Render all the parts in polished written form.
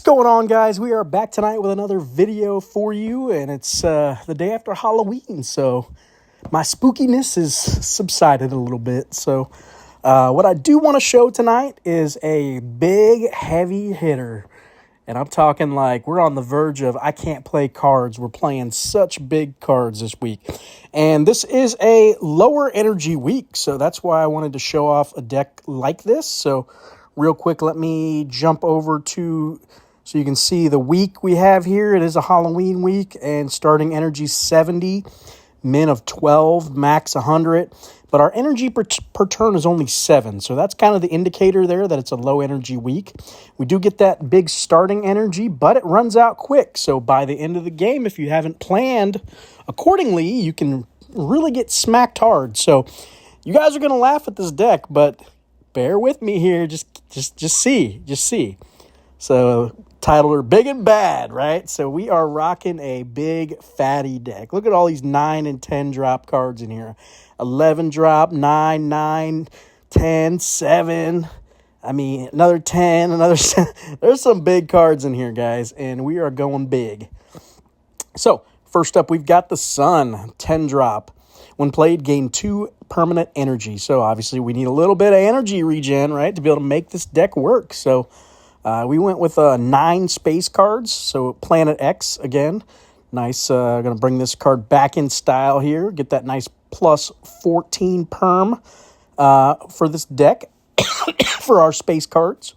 going on, guys? We are back tonight with another video for you, and it's the day after Halloween, so my spookiness has subsided a little bit. So what I do want to show tonight is a big, heavy hitter, and I'm talking like we're on the verge of I can't play cards. We're playing such big cards this week, and this is a lower energy week, so that's why I wanted to show off a deck like this. So real quick, let me jump over to so you can see the week we have here. It is a Halloween week, and starting energy 70, min of 12, max 100. But our energy per turn is only 7, so that's kind of the indicator there that it's a low energy week. We do get that big starting energy, but it runs out quick. So by the end of the game, if you haven't planned accordingly, you can really get smacked hard. So you guys are going to laugh at this deck, but bear with me here. Just see. So titled her Big and Bad, right? So we are rocking a big fatty deck. Look at all these 9 and 10 drop cards in here. 11 drop, 9, 10, 7. I mean, another 10, another 7. There's some big cards in here, guys, and we are going big. So first up, we've got the Sun, 10 drop. When played, gain 2 permanent energy. So obviously we need a little bit of energy regen, right, to be able to make this deck work. So we went with 9 space cards. So Planet X again. Nice. Going to bring this card back in style here. Get that nice plus 14 perm for this deck for our space cards.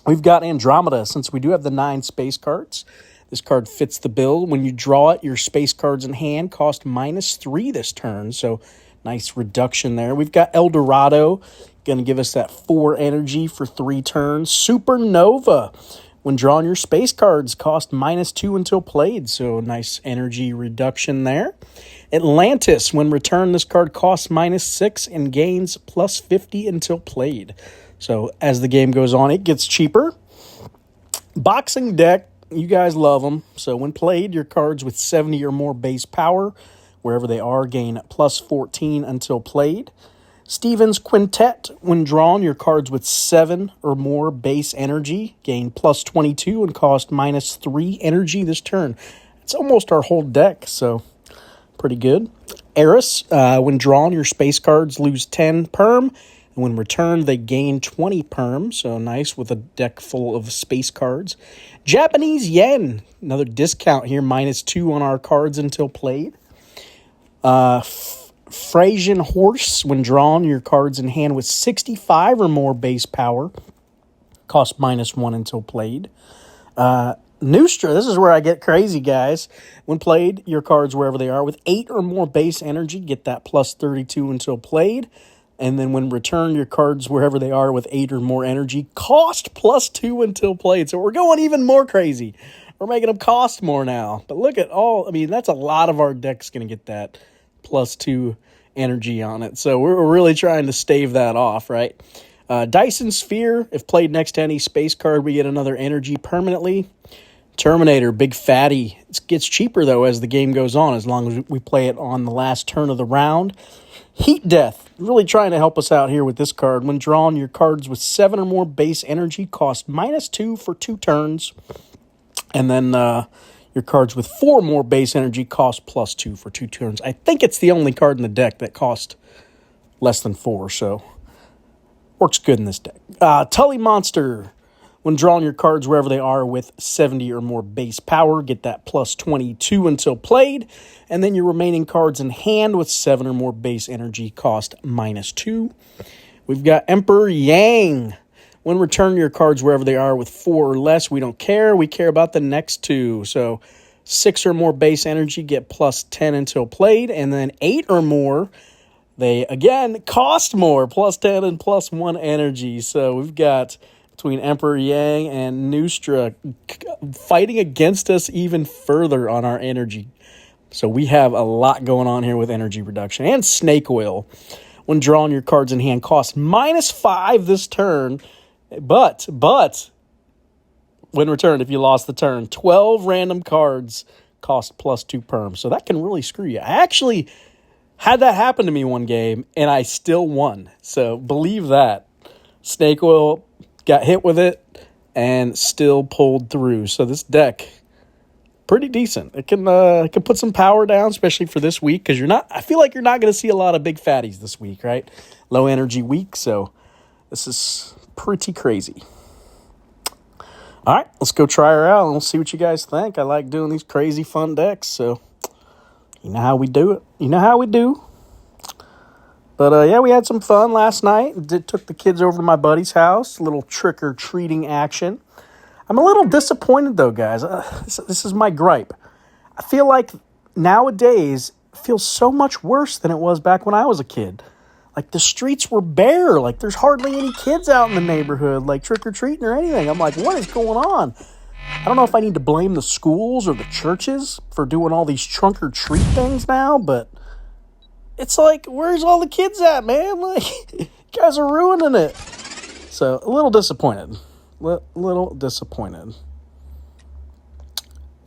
We've got Andromeda. Since we do have the 9 space cards, this card fits the bill. When you draw it, your space cards in hand cost -3 this turn. So nice reduction there. We've got El Dorado. Going to give us that 4 energy for 3 turns. Supernova. When drawing your space cards, cost -2 until played. So nice energy reduction there. Atlantis. When returned, this card costs -6 and gains +50 until played. So as the game goes on, it gets cheaper. Boxing deck. You guys love them. So when played, your cards with 70 or more base power, wherever they are, gain +14 until played. Stevens Quintet. When drawn, your cards with 7 or more base energy gain +22 and cost -3 energy this turn. It's almost our whole deck, so pretty good. Eris. When drawn, your space cards lose 10 perm. And when returned, they gain 20 perm. So nice with a deck full of space cards. Japanese Yen. Another discount here. -2 on our cards until played. Frisian Horse. When drawn, your cards in hand with 65 or more base power cost -1 until played. Nustra. This is where I get crazy, guys. When played, your cards, wherever they are, with 8 or more base energy, get that +32 until played. And then when returned, your cards, wherever they are, with 8 or more energy, cost +2 until played. So we're going even more crazy. We're making them cost more now. But look at all, I mean, that's a lot of our decks going to get that +2 energy on it. So we're really trying to stave that off, right? Dyson Sphere. If played next to any space card, we get another energy permanently. Terminator, big fatty. It gets cheaper, though, as the game goes on, as long as we play it on the last turn of the round. Heat Death, really trying to help us out here with this card. When drawn, your cards with 7 or more base energy cost -2 for 2 turns. And then your cards with 4 more base energy cost +2 for 2 turns. I think it's the only card in the deck that cost less than 4, so works good in this deck. Tully Monster. When drawing your cards wherever they are with 70 or more base power, get that +22 until played. And then your remaining cards in hand with 7 or more base energy cost -2. We've got Emperor Yang. When returned, your cards wherever they are with 4 or less, we don't care. We care about the next 2. So 6 or more base energy, get +10 until played. And then 8 or more, they, again, cost more, +10 and +1 energy. So we've got between Emperor Yang and Nustra fighting against us even further on our energy. So we have a lot going on here with energy reduction. And Snake Oil. When drawn, your cards in hand cost -5 this turn. But when returned, if you lost the turn, 12 random cards cost +2 perm. So that can really screw you. I actually had that happen to me one game, and I still won. So believe that. Snake Oil got hit with it. and still pulled through. So this deck, pretty decent. It can put some power down, especially for this week, because I feel like you're not going to see a lot of big fatties this week, right? Low energy week, so this is pretty crazy. All right, let's go try her out, and we'll see what you guys think. I like doing these crazy fun decks, so you know how we do it. You know how we do. But, yeah, we had some fun last night. Took the kids over to my buddy's house, a little trick-or-treating action. I'm a little disappointed, though, guys. This is my gripe. I feel like nowadays it feels so much worse than it was back when I was a kid. Like, the streets were bare. Like, there's hardly any kids out in the neighborhood, like, trick-or-treating or anything. I'm like, what is going on? I don't know if I need to blame the schools or the churches for doing all these trunk-or-treat things now, but it's like, where's all the kids at, man? Like, you guys are ruining it. So, a little disappointed. Little disappointed.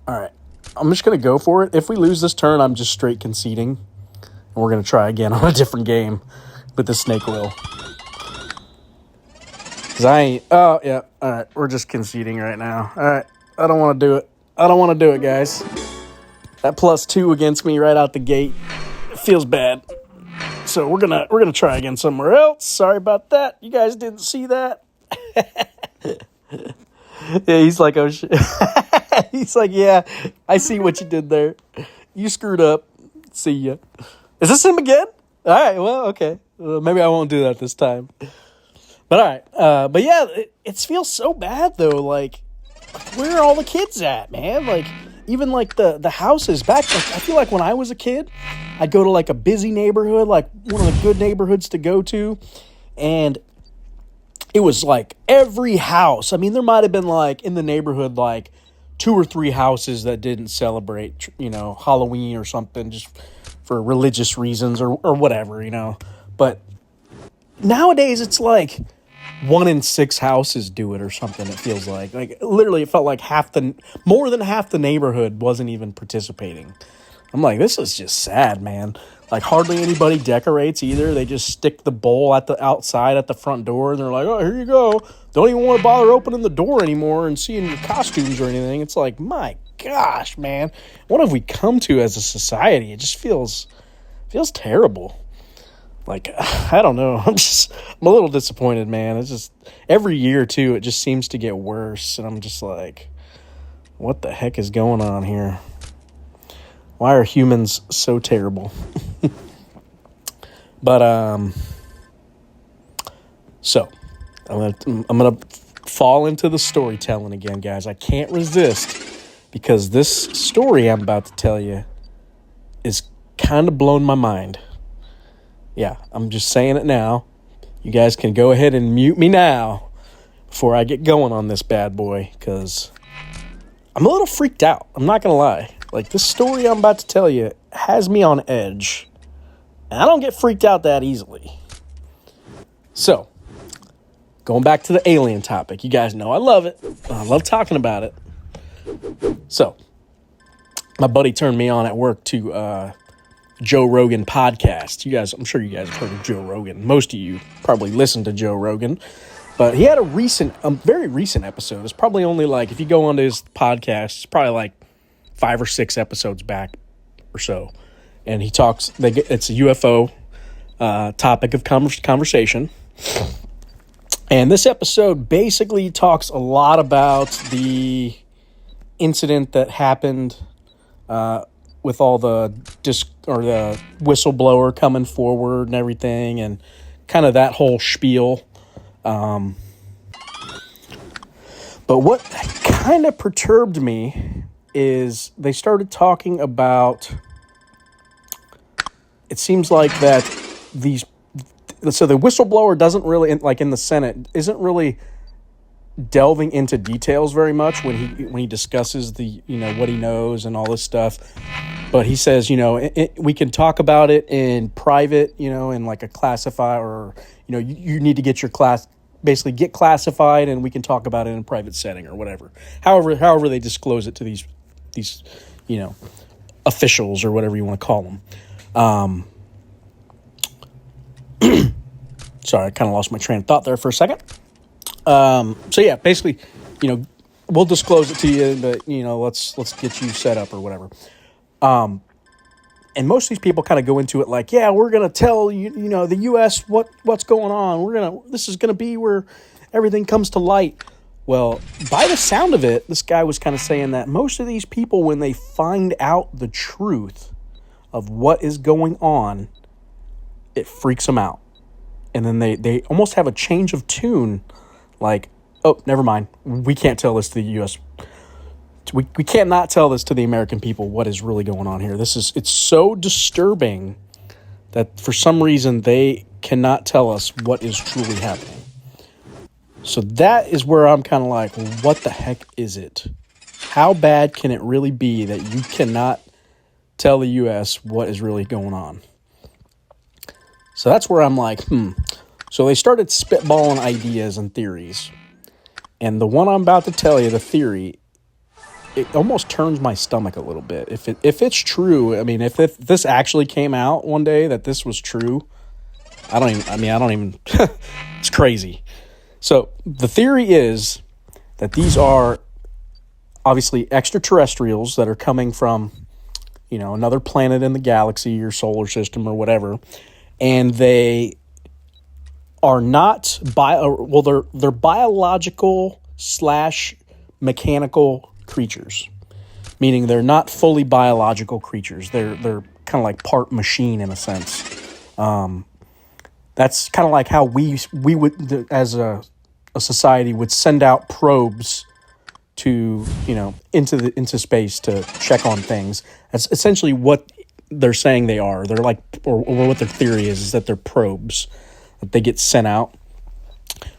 All right. I'm just going to go for it. If we lose this turn, I'm just straight conceding. And we're going to try again on a different game with the snake wheel. Oh, yeah. All right. We're just conceding right now. All right. I don't want to do it. I don't want to do it, guys. That +2 against me right out the gate. It feels bad. So we're gonna try again somewhere else. Sorry about that. You guys didn't see that. Yeah, he's like, oh shit. He's like, yeah, I see what you did there. You screwed up. See ya. Is this him again? All right, well, okay. Maybe I won't do that this time. But all right. But yeah, it feels so bad though. Like, where are all the kids at, man? Like, even like the houses back. Like, I feel like when I was a kid, I'd go to like a busy neighborhood, like one of the good neighborhoods to go to, and it was like every house. I mean, there might have been like in the neighborhood like 2 or 3 houses that didn't celebrate, Halloween or something, just for religious reasons or whatever, But nowadays it's like 1 in 6 houses do it or something. It feels like literally it felt like more than half the neighborhood wasn't even participating. I'm like, this is just sad, man. Like, hardly anybody decorates either. They just stick the bowl outside at the front door, and they're like, oh, here you go. Don't even want to bother opening the door anymore and seeing your costumes or anything. It's like, my gosh, man. What have we come to as a society? It just feels terrible. Like, I don't know. I'm a little disappointed, man. It's just, every year, too, it just seems to get worse. And I'm just like, what the heck is going on here? Why are humans so terrible? But, so, I'm gonna fall into the storytelling again, guys. I can't resist, because this story I'm about to tell you is kind of blown my mind. Yeah, I'm just saying it now. You guys can go ahead and mute me now before I get going on this bad boy, because I'm a little freaked out. I'm not going to lie. Like, this story I'm about to tell you has me on edge, and I don't get freaked out that easily. So, going back to the alien topic. You guys know I love it. I love talking about it. So, my buddy turned me on at work to Joe Rogan podcast. I'm sure you guys have heard of Joe Rogan. Most of you probably listen to Joe Rogan. But he had a very recent episode. It's probably only like, if you go onto his podcast, it's probably like 5 or 6 episodes back or so. And he talks, it's a UFO topic of conversation. And this episode basically talks a lot about the incident that happened with all the the whistleblower coming forward and everything, and kind of that whole spiel. But what kind of perturbed me is they started talking about, it seems like that so the whistleblower doesn't really, like in the Senate, isn't really delving into details very much when he discusses the, what he knows and all this stuff. But he says, we can talk about it in private, in like a classify, or, you need to get your basically get classified, and we can talk about it in a private setting or whatever. However they disclose it to these, officials or whatever you want to call them. Sorry, I kind of lost my train of thought there for a second. So yeah, basically we'll disclose it to you, but let's get you set up or whatever. And most of these people kind of go into it like, yeah, we're gonna tell the U.S. what's going on. This is gonna be where everything comes to light. Well, by the sound of it, this guy was kind of saying that most of these people, when they find out the truth of what is going on, it freaks them out. And then they almost have a change of tune, like, oh, never mind. We can't tell this to the U.S. We can't not tell this to the American people what is really going on here. It's so disturbing that for some reason they cannot tell us what is truly happening. So that is where I'm kind of like, well, what the heck is it? How bad can it really be that you cannot tell the U.S. what is really going on? So that's where I'm like, So they started spitballing ideas and theories. And the one I'm about to tell you, the theory, it almost turns my stomach a little bit. If it's true, I mean, if this actually came out one day that this was true, I don't even, it's crazy. So the theory is that these are obviously extraterrestrials that are coming from, another planet in the galaxy or solar system or whatever, and they are not they're biological / mechanical creatures, meaning they're not fully biological creatures. They're kind of like part machine in a sense. That's kind of like how we would, as a society, would send out probes to into space to check on things. That's essentially what they're saying they are. They're like, or what their theory is that they're probes that they get sent out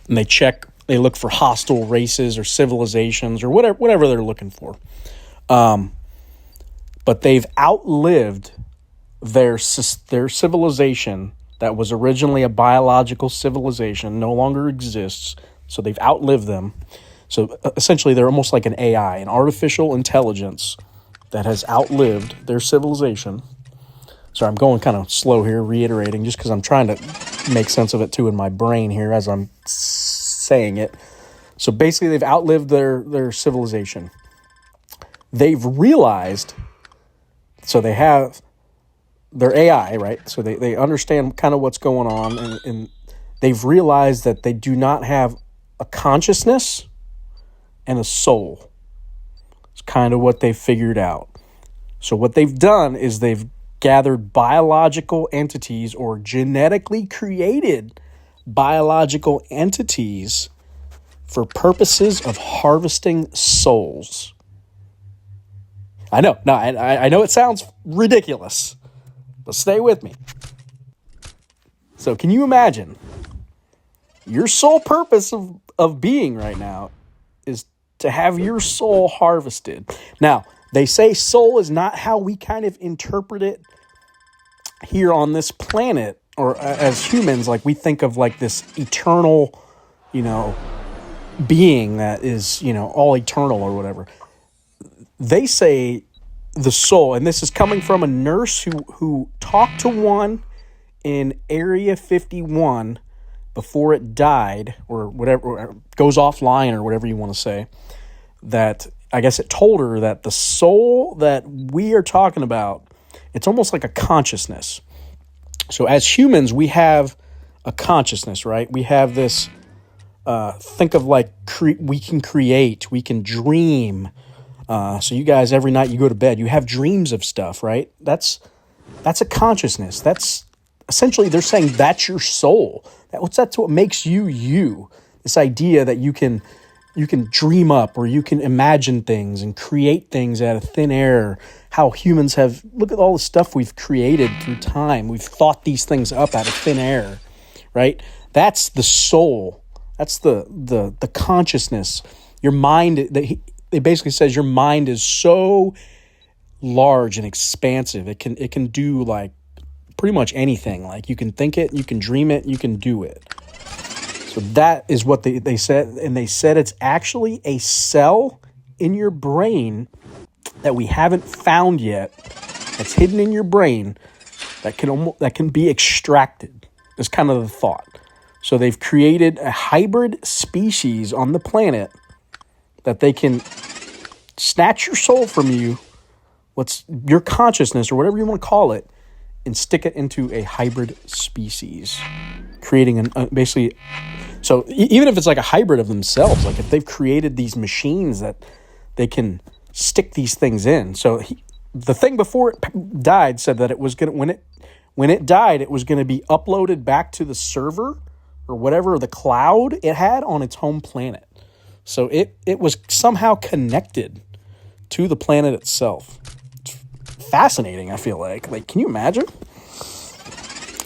and they look for hostile races or civilizations or whatever they're looking for. But they've outlived their civilization that was originally a biological civilization, no longer exists. So they've outlived them. So essentially they're almost like an AI, an artificial intelligence that has outlived their civilization. Sorry, I'm going kind of slow here, reiterating, just because I'm trying to make sense of it too in my brain here as I'm saying it. So basically they've outlived their civilization. They've realized, so they have their AI, right? So they understand kind of what's going on, and they've realized that they do not have a consciousness and a soul. It's kind of what they've figured out. So what they've done is they've gathered biological entities or genetically created biological entities for purposes of harvesting souls. I know it sounds ridiculous, but stay with me. So can you imagine your sole purpose of being right now is to have your soul harvested? Now, they say soul is not how we kind of interpret it here on this planet, or as humans, like we think of like this eternal, being that is, all eternal or whatever. They say the soul, and this is coming from a nurse who talked to one in Area 51 before it died, or whatever, or goes offline, or whatever you want to say, that I guess it told her that the soul that we are talking about, it's almost like a consciousness. So as humans, we have a consciousness, right? We have this, think of like we can create, we can dream. So you guys, every night you go to bed, you have dreams of stuff, right? That's a consciousness. That's essentially, they're saying that's your soul. That's what makes you you. This idea that you can dream up, or you can imagine things and create things out of thin air. How humans have, look at all the stuff we've created through time. We've thought these things up out of thin air, right? That's the soul. That's the consciousness. Your mind, it basically says your mind is so large and expansive. It can do like pretty much anything. Like you can think it, you can dream it, you can do it. So that is what they said. And they said it's actually a cell in your brain that we haven't found yet, that's hidden in your brain, that can be extracted. Is kind of the thought. So they've created a hybrid species on the planet that they can snatch your soul from you, what's your consciousness or whatever you want to call it, and stick it into a hybrid species, creating basically. So even if it's like a hybrid of themselves, like if they've created these machines that they can stick these things in. So the thing before it died said that it was gonna when it died, it was gonna be uploaded back to the server or whatever the cloud it had on its home planet. So it was somehow connected to the planet itself. It's fascinating, I feel like. Like, can you imagine?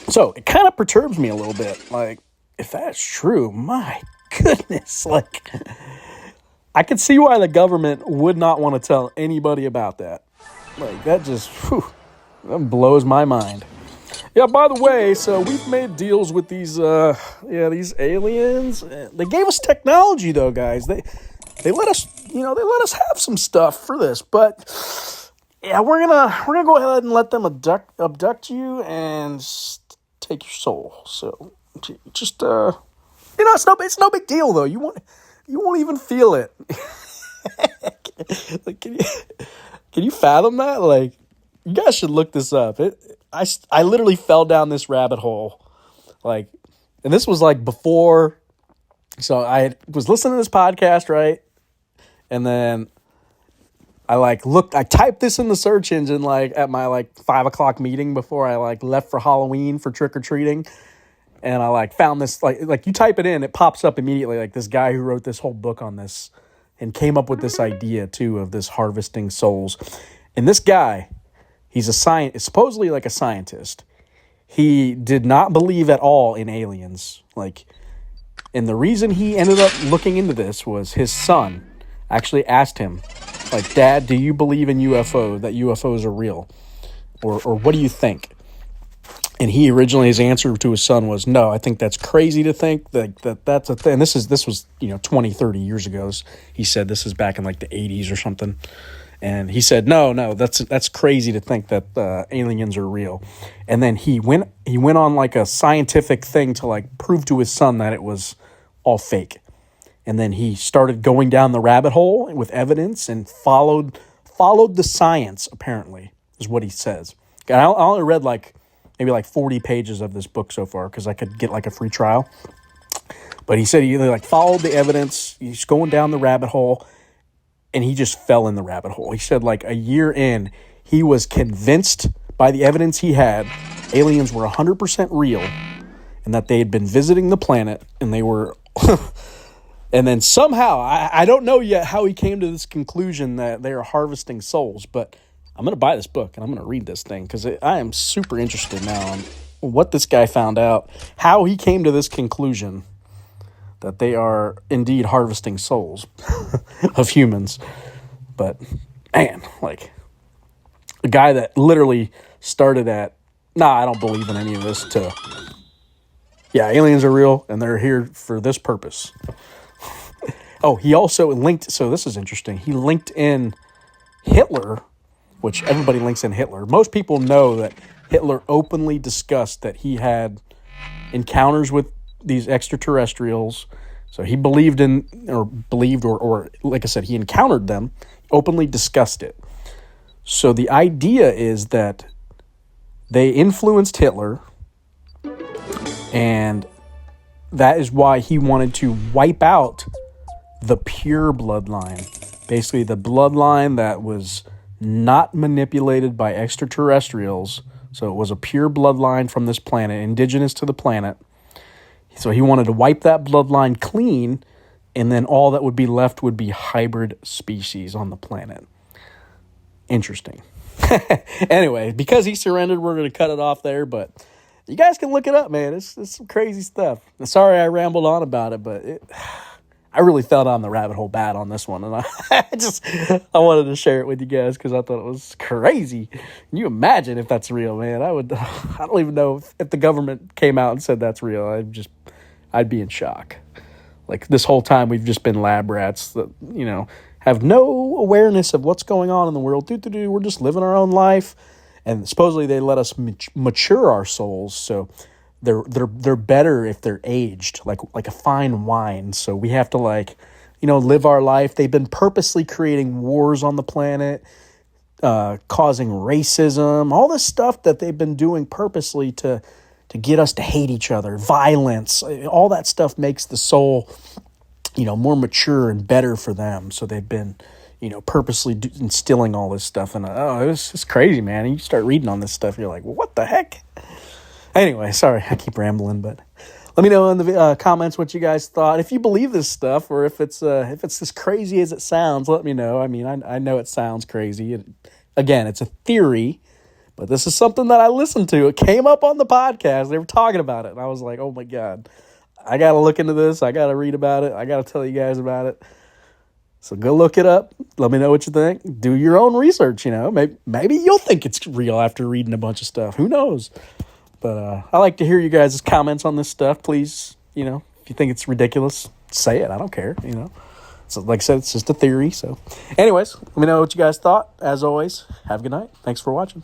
So it kind of perturbs me a little bit. Like, if that's true, my goodness, like, I could see why the government would not want to tell anybody about that. Like, that just, that blows my mind. Yeah, by the way, so we've made deals with these aliens. They gave us technology, though, guys. They let us, they let us have some stuff for this. But yeah, we're gonna go ahead and let them abduct you and take your soul. So just it's no big deal, though. You won't even feel it. Like, can you fathom that? Like, you guys should look this up. I literally fell down this rabbit hole, like, and this was like before. So I was listening to this podcast, right, and then I typed this in the search engine like at my 5:00 meeting before I left for Halloween for trick or treating, and I found this like you type it in, it pops up immediately, like this guy who wrote this whole book on this and came up with this idea too of this harvesting souls, and this guy. He's supposedly like a scientist. He did not believe at all in aliens. And the reason he ended up looking into this was his son actually asked him, Dad, do you believe in UFOs, that UFOs are real? Or what do you think? And his answer to his son was, no, I think that's crazy to think that's a thing. This was 20, 30 years ago. He said this is back in the 80s or something. And he said, no, that's crazy to think that aliens are real. And then he went on a scientific thing to prove to his son that it was all fake. And then he started going down the rabbit hole with evidence and followed the science, apparently, is what he says. I only read maybe 40 pages of this book so far because I could get a free trial. But he said he followed the evidence. He's going down the rabbit hole. And he just fell in the rabbit hole. He said a year in, he was convinced by the evidence he had, aliens were 100% real and that they had been visiting the planet and they were... and then somehow, I don't know yet how he came to this conclusion that they are harvesting souls, but I'm going to buy this book and I'm going to read this thing because I am super interested now on what this guy found out, how he came to this conclusion that they are indeed harvesting souls of humans. But, man, a guy that literally started at, I don't believe in any of this, to, yeah, aliens are real, and they're here for this purpose. Oh, he also linked, so this is interesting, he linked in Hitler, which everybody links in Hitler. Most people know that Hitler openly discussed that he had encounters with these extraterrestrials. So he believed or like I said, he encountered them, openly discussed it. So the idea is that they influenced Hitler, and that is why he wanted to wipe out the pure bloodline. Basically, the bloodline that was not manipulated by extraterrestrials. So it was a pure bloodline from this planet, indigenous to the planet. So he wanted to wipe that bloodline clean, and then all that would be left would be hybrid species on the planet. Interesting. Anyway, because he surrendered, we're going to cut it off there, but you guys can look it up, man. It's some crazy stuff. Sorry I rambled on about it, but I really fell down the rabbit hole bad on this one, and I wanted to share it with you guys because I thought it was crazy. Can you imagine if that's real, man? I don't even know if the government came out and said that's real. I'd be in shock. This whole time we've just been lab rats that, have no awareness of what's going on in the world. We're just living our own life, and supposedly they let us mature our souls, so they're better if they're aged, like a fine wine. So we have to live our life. They've been purposely creating wars on the planet, causing racism, all this stuff that they've been doing purposely to get us to hate each other, violence, all that stuff makes the soul, more mature and better for them. So they've been, purposely instilling all this stuff. And it's crazy, man. And you start reading on this stuff, you're like, well, what the heck? Anyway, sorry, I keep rambling, but let me know in the comments what you guys thought. If you believe this stuff, or if it's as crazy as it sounds, let me know. I mean, I know it sounds crazy. Again, it's a theory, but this is something that I listened to. It came up on the podcast. They were talking about it, and I was like, oh my God, I got to look into this. I got to read about it. I got to tell you guys about it. So go look it up. Let me know what you think. Do your own research, Maybe you'll think it's real after reading a bunch of stuff. Who knows? But I like to hear you guys' comments on this stuff. Please, if you think it's ridiculous, say it. I don't care, So like I said, it's just a theory. So anyways, let me know what you guys thought. As always, have a good night. Thanks for watching.